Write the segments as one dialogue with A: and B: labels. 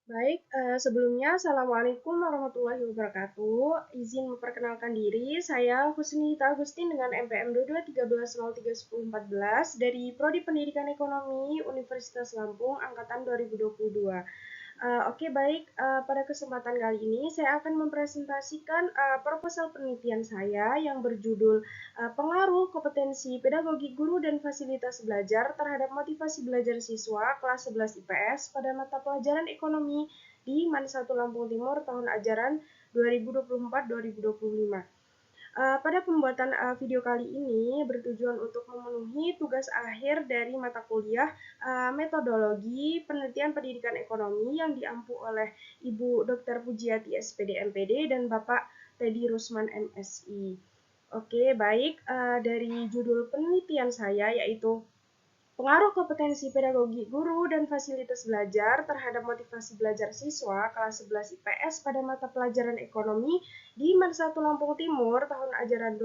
A: Baik, sebelumnya Assalamualaikum warahmatullahi wabarakatuh. Izin memperkenalkan diri, saya Husnita Agustin dengan NPM 2213031014 dari Prodi Pendidikan Ekonomi Universitas Lampung Angkatan 2022. Oke, baik. Pada kesempatan kali ini saya akan mempresentasikan proposal penelitian saya yang berjudul Pengaruh Kompetensi Pedagogi Guru dan Fasilitas Belajar terhadap Motivasi Belajar Siswa kelas 11 IPS pada mata pelajaran ekonomi di Mansatu Lampung Timur tahun ajaran 2024-2025. Pada pembuatan video kali ini bertujuan untuk memenuhi tugas akhir dari mata kuliah metodologi penelitian pendidikan ekonomi yang diampu oleh Ibu Dr. Pujiati SPD MPD dan Bapak Teddy Rusman MSI. Oke, baik. Dari judul penelitian saya yaitu Pengaruh kompetensi pedagogi guru dan fasilitas belajar terhadap motivasi belajar siswa kelas 11 IPS pada mata pelajaran ekonomi di Mansatu Lampung Timur tahun ajaran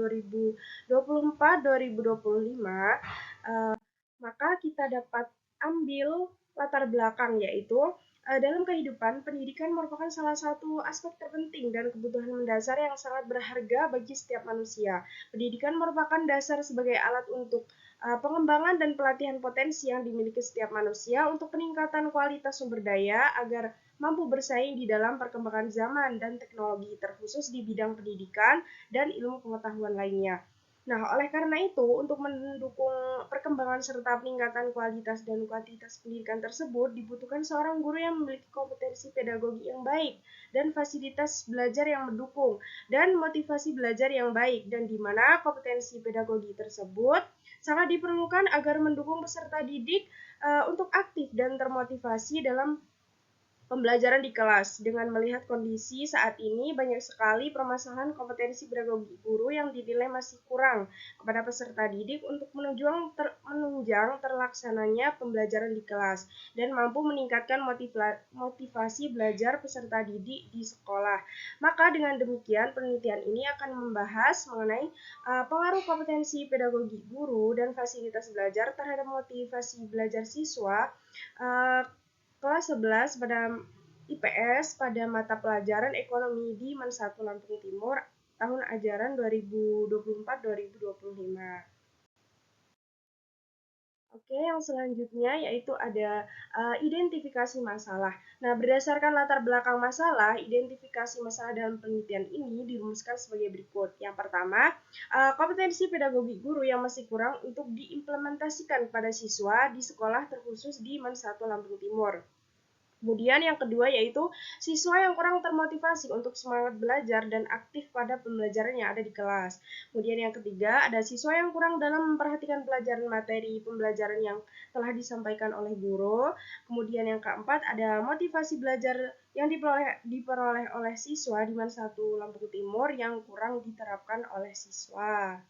A: 2024-2025, maka kita dapat ambil latar belakang yaitu dalam kehidupan, pendidikan merupakan salah satu aspek terpenting dan kebutuhan mendasar yang sangat berharga bagi setiap manusia. Pendidikan merupakan dasar sebagai alat untuk pengembangan dan pelatihan potensi yang dimiliki setiap manusia untuk peningkatan kualitas sumber daya agar mampu bersaing di dalam perkembangan zaman dan teknologi terkhusus di bidang pendidikan dan ilmu pengetahuan lainnya. Nah, oleh karena itu, untuk mendukung perkembangan serta peningkatan kualitas dan kuantitas pendidikan tersebut, dibutuhkan seorang guru yang memiliki kompetensi pedagogi yang baik dan fasilitas belajar yang mendukung dan motivasi belajar yang baik, dan di mana kompetensi pedagogi tersebut sangat diperlukan agar mendukung peserta didik untuk aktif dan termotivasi dalam pembelajaran di kelas. Dengan melihat kondisi saat ini, banyak sekali permasalahan kompetensi pedagogi guru yang dinilai masih kurang kepada peserta didik untuk menunjang terlaksananya pembelajaran di kelas dan mampu meningkatkan motivasi belajar peserta didik di sekolah. Maka dengan demikian, penelitian ini akan membahas mengenai pengaruh kompetensi pedagogi guru dan fasilitas belajar terhadap motivasi belajar siswa uh, kelas 11 pada IPS pada mata pelajaran ekonomi di Mansatu Lampung Timur tahun ajaran 2024-2025. Oke, yang selanjutnya yaitu ada identifikasi masalah. Nah, berdasarkan latar belakang masalah, identifikasi masalah dalam penelitian ini dirumuskan sebagai berikut. Yang pertama, kompetensi pedagogi guru yang masih kurang untuk diimplementasikan pada siswa di sekolah terkhusus di Mansatu Lampung Timur. Kemudian yang kedua yaitu siswa yang kurang termotivasi untuk semangat belajar dan aktif pada pembelajaran yang ada di kelas. Kemudian yang ketiga ada siswa yang kurang dalam memperhatikan pelajaran materi pembelajaran yang telah disampaikan oleh guru. Kemudian yang keempat ada motivasi belajar yang diperoleh oleh siswa di Mansatu Lampung Timur yang kurang diterapkan oleh siswa.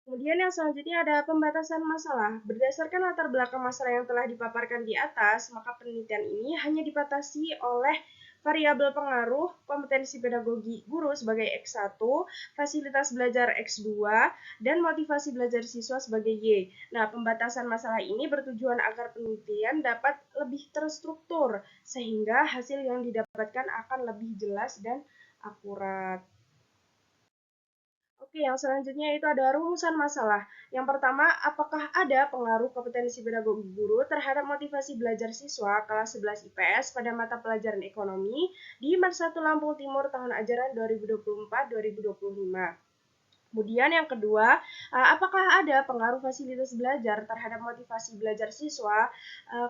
A: Kemudian yang selanjutnya ada pembatasan masalah. Berdasarkan latar belakang masalah yang telah dipaparkan di atas, maka penelitian ini hanya dibatasi oleh variabel pengaruh kompetensi pedagogi guru sebagai X1, fasilitas belajar X2, dan motivasi belajar siswa sebagai Y. Nah, pembatasan masalah ini bertujuan agar penelitian dapat lebih terstruktur, sehingga hasil yang didapatkan akan lebih jelas dan akurat. Oke, yang selanjutnya itu ada rumusan masalah. Yang pertama, apakah ada pengaruh kompetensi pedagogi guru terhadap motivasi belajar siswa kelas 11 IPS pada mata pelajaran ekonomi di Mansatu Lampung Timur tahun ajaran 2024-2025? Kemudian yang kedua, apakah ada pengaruh fasilitas belajar terhadap motivasi belajar siswa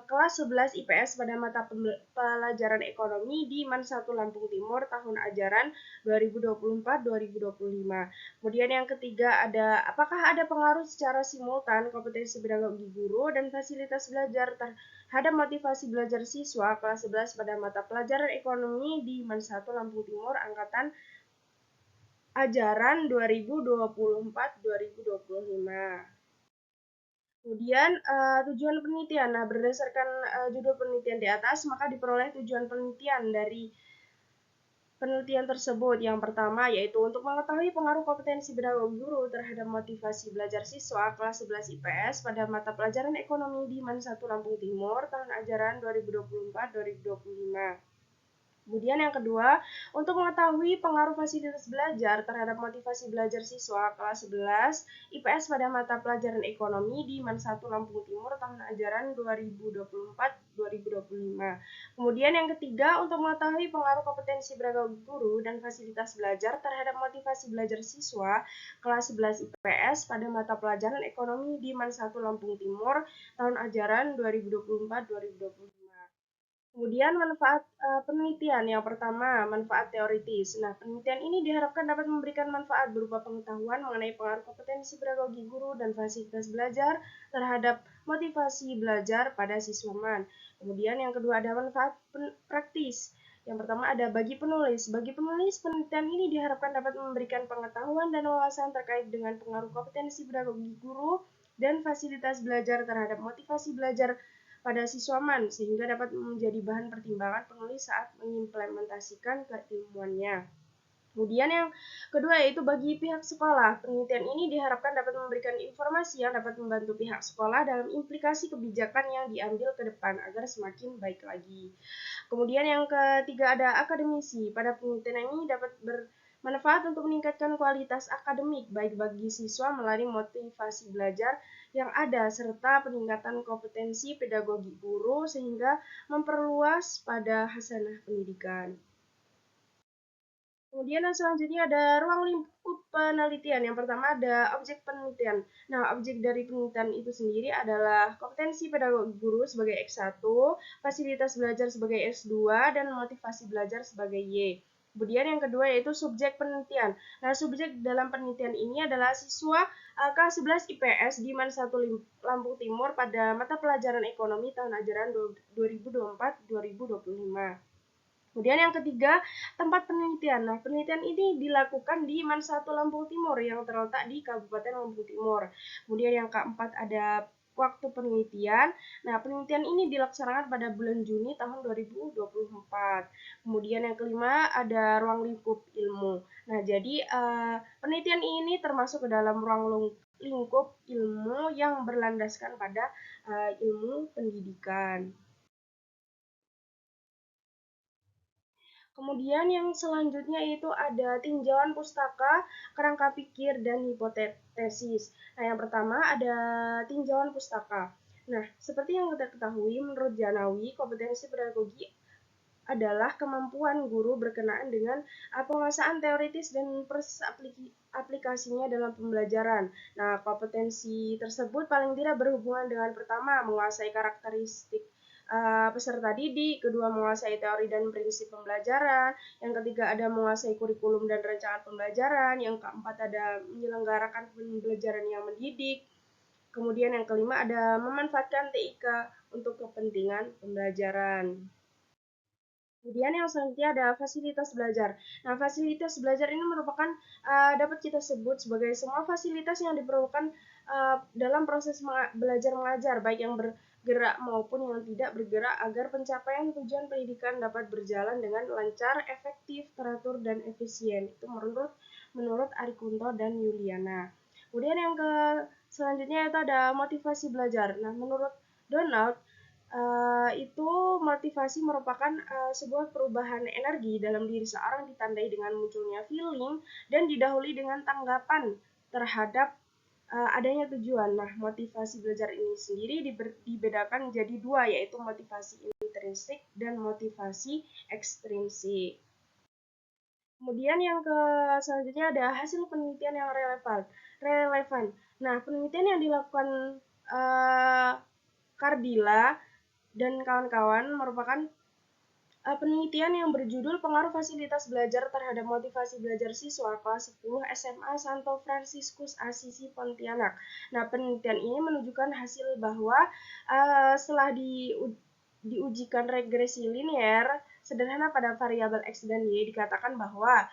A: kelas 11 IPS pada mata pelajaran ekonomi di MAN 1 Lampung Timur tahun ajaran 2024-2025. Kemudian yang ketiga ada apakah ada pengaruh secara simultan kompetensi pedagogi guru dan fasilitas belajar terhadap motivasi belajar siswa kelas 11 pada mata pelajaran ekonomi di MAN 1 Lampung Timur angkatan ajaran 2024-2025. Kemudian tujuan penelitian. Nah, berdasarkan judul penelitian di atas, maka diperoleh tujuan penelitian dari penelitian tersebut. Yang pertama yaitu untuk mengetahui pengaruh kompetensi pedagogi guru terhadap motivasi belajar siswa kelas 11 IPS pada mata pelajaran ekonomi di MAN 1 Lampung Timur tahun ajaran 2024-2025. Kemudian yang kedua, untuk mengetahui pengaruh fasilitas belajar terhadap motivasi belajar siswa kelas 11 IPS pada mata pelajaran ekonomi di MAN 1 Lampung Timur tahun ajaran 2024-2025. Kemudian yang ketiga, untuk mengetahui pengaruh kompetensi pedagogi guru dan fasilitas belajar terhadap motivasi belajar siswa kelas 11 IPS pada mata pelajaran ekonomi di MAN 1 Lampung Timur tahun ajaran 2024-2025. Kemudian manfaat penelitian. Yang pertama, manfaat teoritis. Nah, penelitian ini diharapkan dapat memberikan manfaat berupa pengetahuan mengenai pengaruh kompetensi pedagogi guru dan fasilitas belajar terhadap motivasi belajar pada siswa MAN. Kemudian yang kedua ada manfaat praktis. Yang pertama ada bagi penulis. Bagi penulis, penelitian ini diharapkan dapat memberikan pengetahuan dan wawasan terkait dengan pengaruh kompetensi pedagogi guru dan fasilitas belajar terhadap motivasi belajar pada siswa MAN sehingga dapat menjadi bahan pertimbangan penulis saat mengimplementasikan keilmuannya. Kemudian yang kedua yaitu bagi pihak sekolah. Penelitian ini diharapkan dapat memberikan informasi yang dapat membantu pihak sekolah dalam implikasi kebijakan yang diambil ke depan agar semakin baik lagi. Kemudian yang ketiga ada akademisi. Pada penelitian ini dapat bermanfaat untuk meningkatkan kualitas akademik baik bagi siswa melalui motivasi belajar yang ada serta peningkatan kompetensi pedagogi guru sehingga memperluas pada hasanah pendidikan. Kemudian yang selanjutnya ada ruang lingkup penelitian. Yang pertama ada objek penelitian. Nah, objek dari penelitian itu sendiri adalah kompetensi pedagogi guru sebagai X1, fasilitas belajar sebagai S2, dan motivasi belajar sebagai Y. Kemudian yang kedua yaitu subjek penelitian. Nah, subjek dalam penelitian ini adalah siswa kelas 11 IPS di MAN 1 Lampung Timur pada mata pelajaran ekonomi tahun ajaran 2024-2025. Kemudian yang ketiga, tempat penelitian. Nah, penelitian ini dilakukan di MAN 1 Lampung Timur yang terletak di Kabupaten Lampung Timur. Kemudian yang keempat ada waktu penelitian. Nah, penelitian ini dilaksanakan pada bulan Juni tahun 2024. Kemudian yang kelima ada ruang lingkup ilmu. Nah, jadi penelitian ini termasuk ke dalam ruang lingkup ilmu yang berlandaskan pada ilmu pendidikan. Kemudian yang selanjutnya itu ada tinjauan pustaka, kerangka pikir, dan hipotesis. Nah, yang pertama ada tinjauan pustaka. Nah, seperti yang kita ketahui, menurut Janawi, kompetensi pedagogi adalah kemampuan guru berkenaan dengan penguasaan teoritis dan aplikasinya dalam pembelajaran. Nah, kompetensi tersebut paling tidak berhubungan dengan pertama, menguasai karakteristik peserta didik, kedua menguasai teori dan prinsip pembelajaran, yang ketiga ada menguasai kurikulum dan rancangan pembelajaran, yang keempat ada menyelenggarakan pembelajaran yang mendidik, kemudian yang kelima ada memanfaatkan TIK untuk kepentingan pembelajaran. Kemudian yang selanjutnya ada fasilitas belajar. Nah, fasilitas belajar ini merupakan dapat kita sebut sebagai semua fasilitas yang diperlukan dalam proses belajar mengajar, baik yang bergerak maupun yang tidak bergerak agar pencapaian tujuan pendidikan dapat berjalan dengan lancar, efektif, teratur, dan efisien. Itu menurut Arikunto dan Yuliana. Kemudian yang selanjutnya itu ada motivasi belajar. Nah, menurut Donald, itu motivasi merupakan sebuah perubahan energi dalam diri seorang ditandai dengan munculnya feeling dan didahului dengan tanggapan terhadap adanya tujuan. Nah, motivasi belajar ini sendiri dibedakan menjadi dua, yaitu motivasi intrinsik dan motivasi ekstrinsik. Kemudian yang selanjutnya ada hasil penelitian yang relevan. Nah, penelitian yang dilakukan Kardila dan kawan-kawan merupakan penelitian yang berjudul Pengaruh Fasilitas Belajar Terhadap Motivasi Belajar Siswa kelas 10 SMA Santo Fransiskus Asisi Pontianak. Nah, penelitian ini menunjukkan hasil bahwa setelah diujikan regresi linear sederhana pada variabel X dan Y, dikatakan bahwa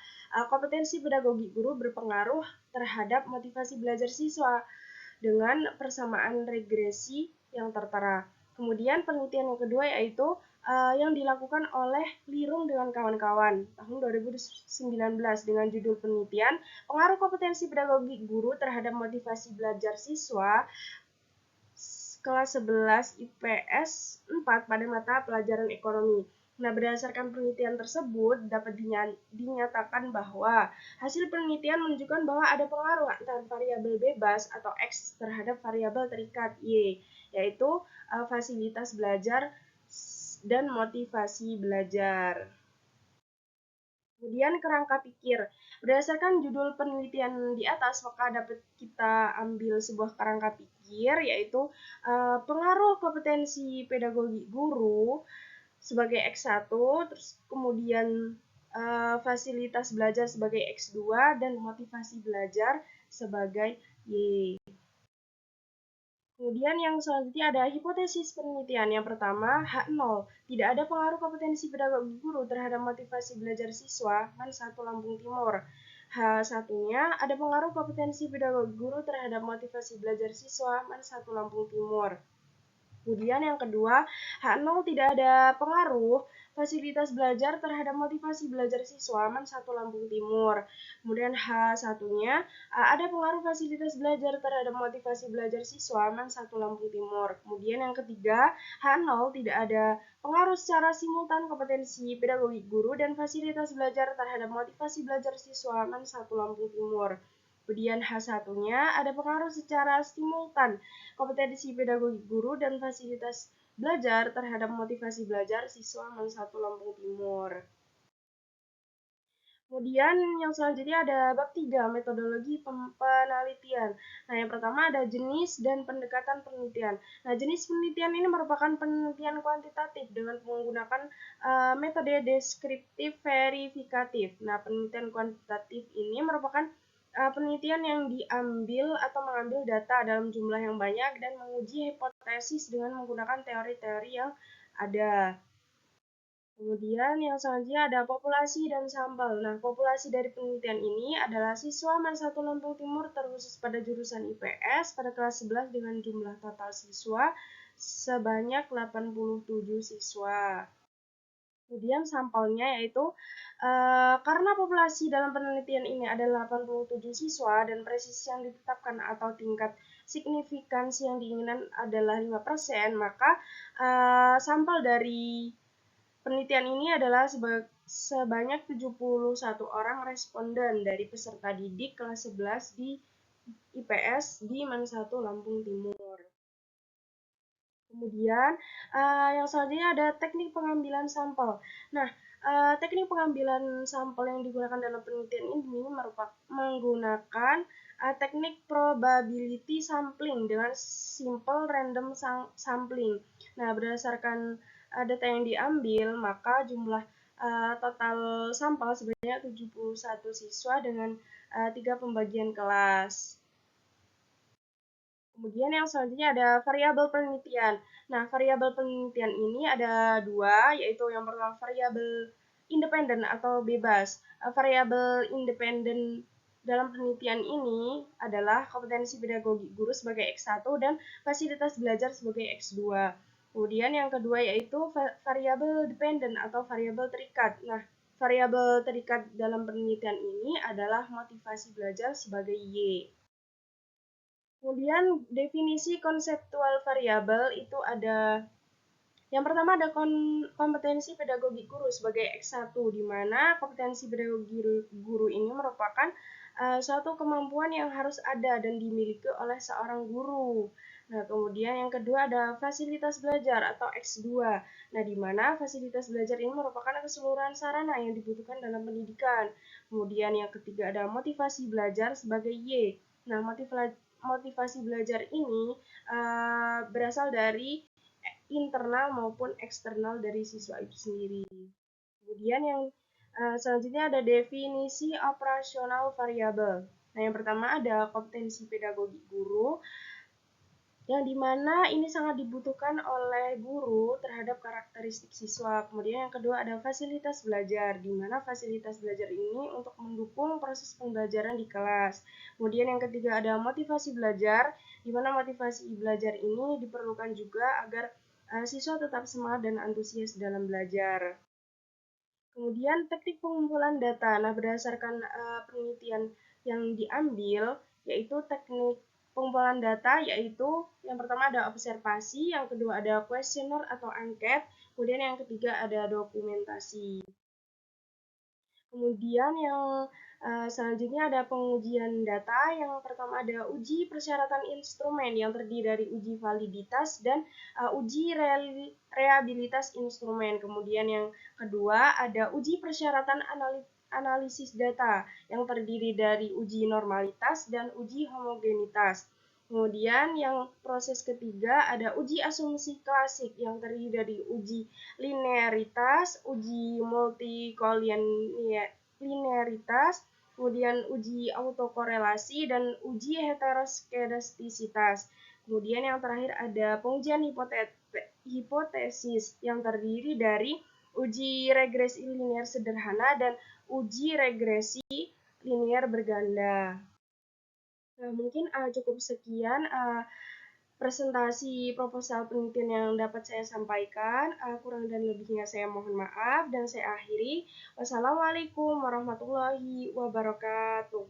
A: kompetensi pedagogi guru berpengaruh terhadap motivasi belajar siswa dengan persamaan regresi yang tertera. Kemudian penelitian yang kedua yaitu yang dilakukan oleh Lirung dengan kawan-kawan tahun 2019 dengan judul penelitian pengaruh kompetensi pedagogi guru terhadap motivasi belajar siswa kelas 11 IPS 4 pada mata pelajaran ekonomi. Nah, berdasarkan penelitian tersebut dapat dinyatakan bahwa hasil penelitian menunjukkan bahwa ada pengaruh antara variabel bebas atau X terhadap variabel terikat Y, yaitu fasilitas belajar dan motivasi belajar. Kemudian kerangka pikir. Berdasarkan judul penelitian di atas, maka dapat kita ambil sebuah kerangka pikir, yaitu pengaruh kompetensi pedagogi guru sebagai X1, terus kemudian fasilitas belajar sebagai X2, dan motivasi belajar sebagai Y. Kemudian yang selanjutnya ada hipotesis penelitian. Yang pertama, H0. Tidak ada pengaruh kompetensi pedagogi guru terhadap motivasi belajar siswa, MAN 1 Lampung Timur. H1-nya, ada pengaruh kompetensi pedagogi guru terhadap motivasi belajar siswa, MAN 1 Lampung Timur. Kemudian yang kedua, H0 tidak ada pengaruh fasilitas belajar terhadap motivasi belajar siswa, MAN 1 Lampung Timur. Kemudian H1-nya ada pengaruh fasilitas belajar terhadap motivasi belajar siswa, MAN 1 Lampung Timur. Kemudian yang ketiga, H0 tidak ada pengaruh secara simultan kompetensi pedagogi guru dan fasilitas belajar terhadap motivasi belajar siswa, MAN 1 Lampung Timur. Kemudian H1-nya ada pengaruh secara simultan kompetensi pedagogi guru dan fasilitas belajar terhadap motivasi belajar siswa MAN 1 Lampung Timur. Kemudian yang selanjutnya ada bab 3, metodologi penelitian. Nah, yang pertama ada jenis dan pendekatan penelitian. Nah, jenis penelitian ini merupakan penelitian kuantitatif dengan menggunakan metode deskriptif verifikatif. Nah, penelitian kuantitatif ini merupakan penelitian yang diambil atau mengambil data dalam jumlah yang banyak dan menguji hipotesis dengan menggunakan teori-teori yang ada. Kemudian yang selanjutnya ada populasi dan sampel. Nah, populasi dari penelitian ini adalah siswa MAN 1 Lampung Timur terkhusus pada jurusan IPS pada kelas 11 dengan jumlah total siswa sebanyak 87 siswa. Kemudian sampelnya yaitu karena populasi dalam penelitian ini adalah 87 siswa dan presisi yang ditetapkan atau tingkat signifikansi yang diinginkan adalah 5%, maka sampel dari penelitian ini adalah sebanyak 71 orang responden dari peserta didik kelas 11 di IPS di MAN 1 Lampung Timur. Kemudian yang selanjutnya ada teknik pengambilan sampel. Nah, teknik pengambilan sampel yang digunakan dalam penelitian ini menggunakan teknik probability sampling dengan simple random sampling. Nah, berdasarkan data yang diambil, maka jumlah total sampel sebanyak 71 siswa dengan 3 pembagian kelas. Kemudian yang selanjutnya ada variabel penelitian. Nah, variabel penelitian ini ada dua, yaitu yang pertama variabel independen atau bebas. Variabel independen dalam penelitian ini adalah kompetensi pedagogi guru sebagai X1 dan fasilitas belajar sebagai X2. Kemudian yang kedua yaitu variabel dependen atau variabel terikat. Nah, variabel terikat dalam penelitian ini adalah motivasi belajar sebagai Y. Kemudian definisi konseptual variabel itu ada yang pertama ada kompetensi pedagogi guru sebagai X1 di mana kompetensi pedagogi guru ini merupakan suatu kemampuan yang harus ada dan dimiliki oleh seorang guru. Nah, kemudian yang kedua ada fasilitas belajar atau X2. Nah, di mana fasilitas belajar ini merupakan keseluruhan sarana yang dibutuhkan dalam pendidikan. Kemudian yang ketiga ada motivasi belajar sebagai Y. Nah, motivasi belajar ini berasal dari internal maupun eksternal dari siswa itu sendiri. Kemudian yang selanjutnya ada definisi operasional variabel. Nah, yang pertama ada kompetensi pedagogi guru, yang dimana ini sangat dibutuhkan oleh guru terhadap karakteristik siswa. Kemudian yang kedua ada fasilitas belajar, di mana fasilitas belajar ini untuk mendukung proses pembelajaran di kelas. Kemudian yang ketiga ada motivasi belajar, di mana motivasi belajar ini diperlukan juga agar siswa tetap semangat dan antusias dalam belajar. Kemudian teknik pengumpulan data. Nah, berdasarkan penelitian yang diambil, yaitu teknik pengumpulan data, yaitu yang pertama ada observasi, yang kedua ada kuesioner atau angket, kemudian yang ketiga ada dokumentasi. Kemudian yang selanjutnya ada pengujian data. Yang pertama ada uji persyaratan instrumen yang terdiri dari uji validitas dan uji realitas instrumen. Kemudian yang kedua ada uji persyaratan analisis data yang terdiri dari uji normalitas dan uji homogenitas. Kemudian yang proses ketiga ada uji asumsi klasik yang terdiri dari uji linearitas, uji multikolinearitas, kemudian uji autokorelasi, dan uji heteroskedastisitas. Kemudian yang terakhir ada pengujian hipotesis yang terdiri dari uji regresi linear sederhana dan uji regresi linear berganda. Nah, mungkin cukup sekian presentasi proposal penelitian yang dapat saya sampaikan. Kurang dan lebihnya saya mohon maaf dan saya akhiri. Wassalamualaikum warahmatullahi wabarakatuh.